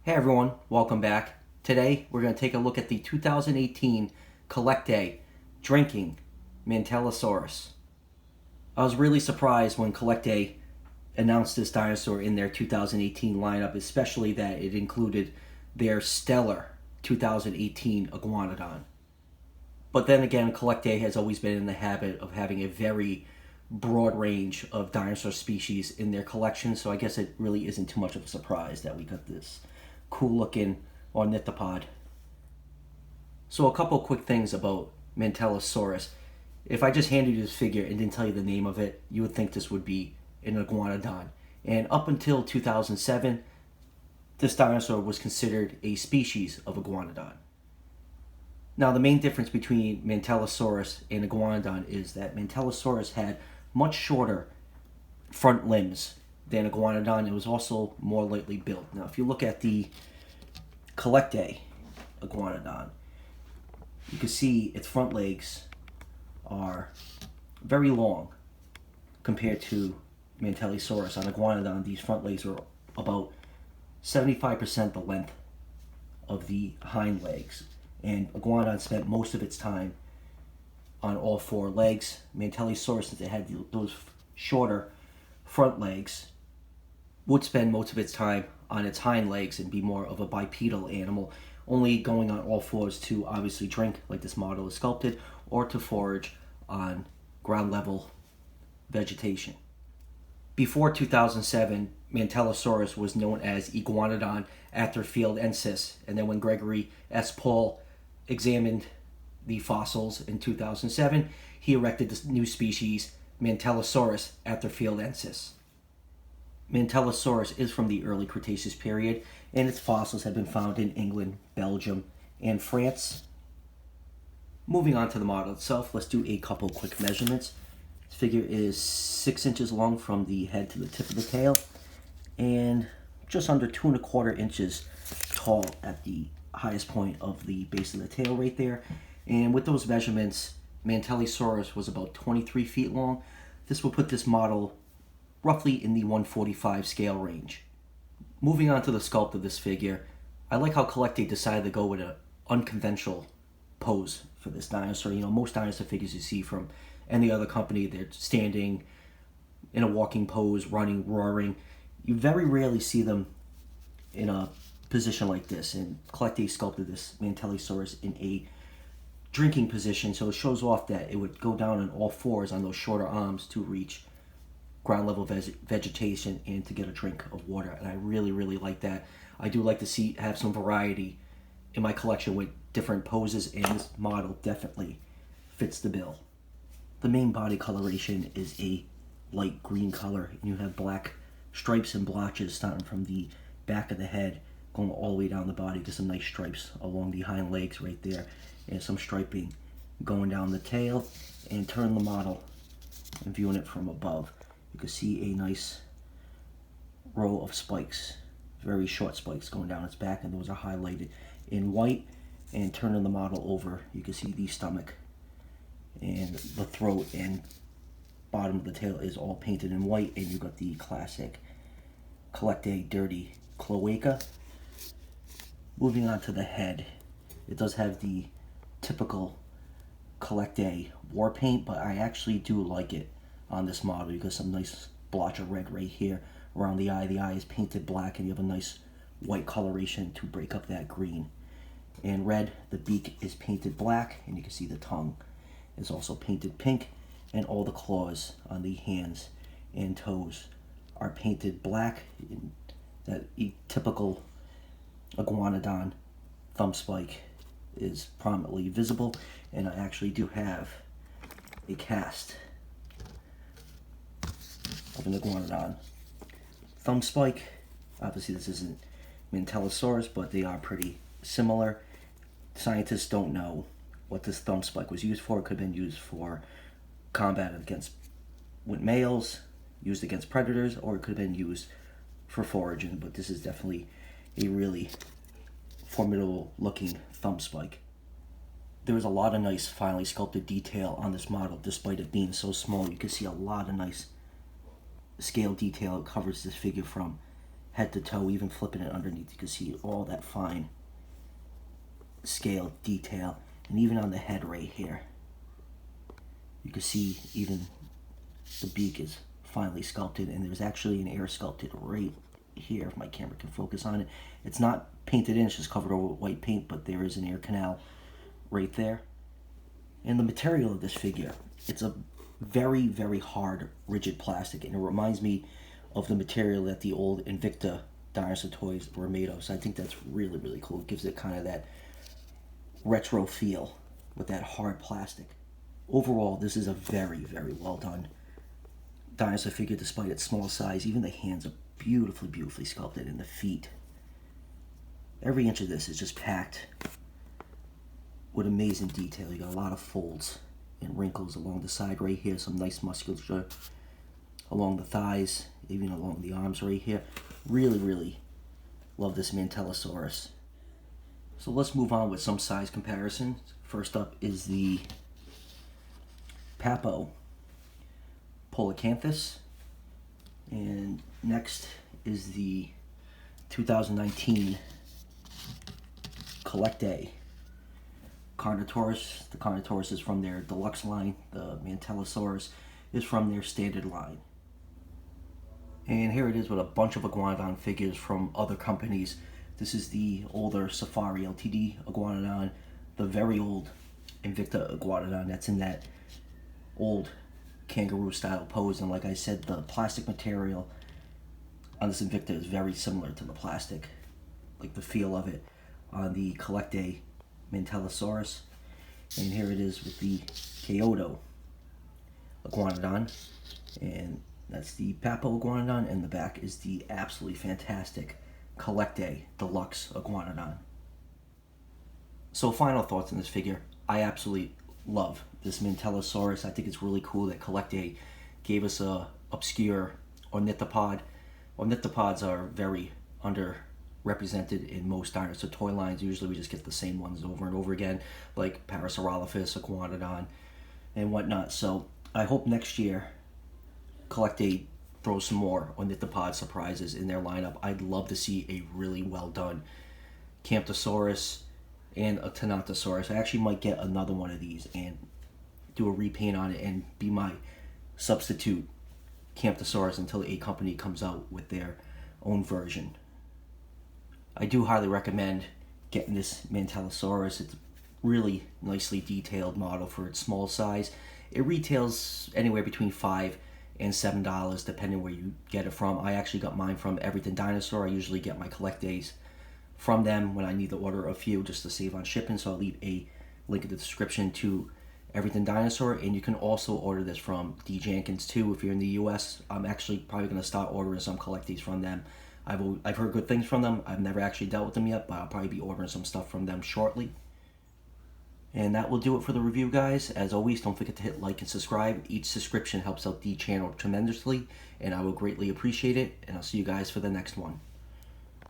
Hey everyone, welcome back. Today we're going to take a look at the 2018 CollectA Drinking Mantellisaurus. I was really surprised when CollectA announced this dinosaur in their 2018 lineup, especially that it included their stellar 2018 Iguanodon. But then again, CollectA has always been in the habit of having a very broad range of dinosaur species in their collection, so I guess it really isn't too much of a surprise that we got this cool looking ornithopod. So a couple quick things about Mantellisaurus. If I just handed you this figure and didn't tell you the name of it, you would think this would be an Iguanodon. And up until 2007, this dinosaur was considered a species of Iguanodon. Now the main difference between Mantellisaurus and Iguanodon is that Mantellisaurus had much shorter front limbs than Iguanodon. It was also more lightly built. Now if you look at the CollectA Iguanodon, you can see its front legs are very long compared to Mantellisaurus. On Iguanodon, these front legs are about 75% the length of the hind legs. And Iguanodon spent most of its time on all four legs. Mantellisaurus, since it had those shorter front legs, would spend most of its time on its hind legs and be more of a bipedal animal, only going on all fours to obviously drink, like this model is sculpted, or to forage on ground level vegetation. Before 2007, Mantellisaurus was known as Iguanodon atherfieldensis, and then when Gregory S. Paul examined the fossils in 2007, he erected this new species, Mantellisaurus atherfieldensis. Mantellisaurus is from the early Cretaceous period, and its fossils have been found in England, Belgium, and France. Moving on to the model itself, let's do a couple quick measurements. This figure is 6 inches long from the head to the tip of the tail, and just under 2¼ inches tall at the highest point of the base of the tail right there. And with those measurements, Mantellisaurus was about 23 feet long. This will put this model roughly in the 145 scale range. Moving on to the sculpt of this figure, I like how CollectA decided to go with an unconventional pose for this dinosaur. You know, most dinosaur figures you see from any other company, they're standing in a walking pose, running, roaring. You very rarely see them in a position like this, and CollectA sculpted this Mantellisaurus in a drinking position, so it shows off that it would go down on all fours on those shorter arms to reach ground level vegetation and to get a drink of water. And I really like that. I do like to have some variety in my collection with different poses, and this model definitely fits the bill. The main body coloration is a light green color, and you have black stripes and blotches starting from the back of the head going all the way down the body. Get some nice stripes along the hind legs right there, and some striping going down the tail. And turn the model and viewing it from above, you can see a nice row of spikes, very short spikes going down its back, and those are highlighted in white. And turning the model over, you can see the stomach and the throat and bottom of the tail is all painted in white, and you got the classic CollectA dirty cloaca. Moving on to the head, it does have the typical CollectA war paint, but I actually do like it on this model. You got some nice blotch of red right here around the eye. The eye is painted black, and you have a nice white coloration to break up that green. And red, the beak is painted black, and you can see the tongue is also painted pink, and all the claws on the hands and toes are painted black. That typical Iguanodon thumb spike is prominently visible, and I actually do have a cast of an Iguanodon thumb spike. Obviously this isn't Mantellisaurus, but they are pretty similar. Scientists don't know what this thumb spike was used for. It could have been used for combat with males, used against predators, or it could have been used for foraging, but this is definitely a really formidable looking thumb spike. There is a lot of nice finely sculpted detail on this model despite it being so small. You can see a lot of nice scale detail. It covers this figure from head to toe, even flipping it underneath. You can see all that fine scale detail. And even on the head right here, you can see even the beak is finely sculpted, and there's actually an air sculpted right here, if my camera can focus on it. It's not painted in, it's just covered over with white paint, but there is an air canal right there. And the material of this figure, it's a very, very hard, rigid plastic, and it reminds me of the material that the old Invicta dinosaur toys were made of. So I think that's really, really cool. It gives it kind of that retro feel with that hard plastic. Overall, this is a very, very well done dinosaur figure despite its small size. Even the hands are beautifully, beautifully sculpted, and the feet. Every inch of this is just packed with amazing detail. You got a lot of folds and wrinkles along the side right here, some nice musculature along the thighs, even along the arms right here. Really, really love this Mantellisaurus. So let's move on with some size comparisons. First up is the Papo Polacanthus, and next is the 2019 CollectA Carnotaurus. The Carnotaurus is from their deluxe line. The Mantellisaurus is from their standard line. And here it is with a bunch of Iguanodon figures from other companies. This is the older Safari Ltd Iguanodon, the very old Invicta Iguanodon that's in that old kangaroo style pose. And like I said, the plastic material on this Invicta is very similar to the plastic, like the feel of it on the CollectA Mantellisaurus. And here it is with the Kyoto Iguanodon, and that's the Papo Iguanodon, and the back is the absolutely fantastic CollectA Deluxe Iguanodon. So final thoughts on this figure. I absolutely love this Mantellisaurus. I think it's really cool that CollectA gave us a obscure ornithopod. Ornithopods are very underrepresented in most dinosaur toy lines. Usually we just get the same ones over and over again, like Parasaurolophus, Iguanodon, and whatnot. So I hope next year CollectA throws some more ornithopod surprises in their lineup. I'd love to see a really well done Camptosaurus and a Tenontosaurus. I actually might get another one of these and do a repaint on it and be my substitute Camptosaurus until a company comes out with their own version. I do highly recommend getting this Mantellisaurus. It's a really nicely detailed model for its small size. It retails anywhere between $5 and $7 depending where you get it from. I actually got mine from Everything Dinosaur. I usually get my CollectAs from them when I need to order a few just to save on shipping, so I'll leave a link in the description to Everything Dinosaur. And you can also order this from D. Jenkins too if you're in the US. I'm actually probably going to start ordering some CollectAs from them. I've heard good things from them. I've never actually dealt with them yet, but I'll probably be ordering some stuff from them shortly. And that will do it for the review, guys. As always, don't forget to hit like and subscribe. Each subscription helps out the channel tremendously, and I will greatly appreciate it. And I'll see you guys for the next one.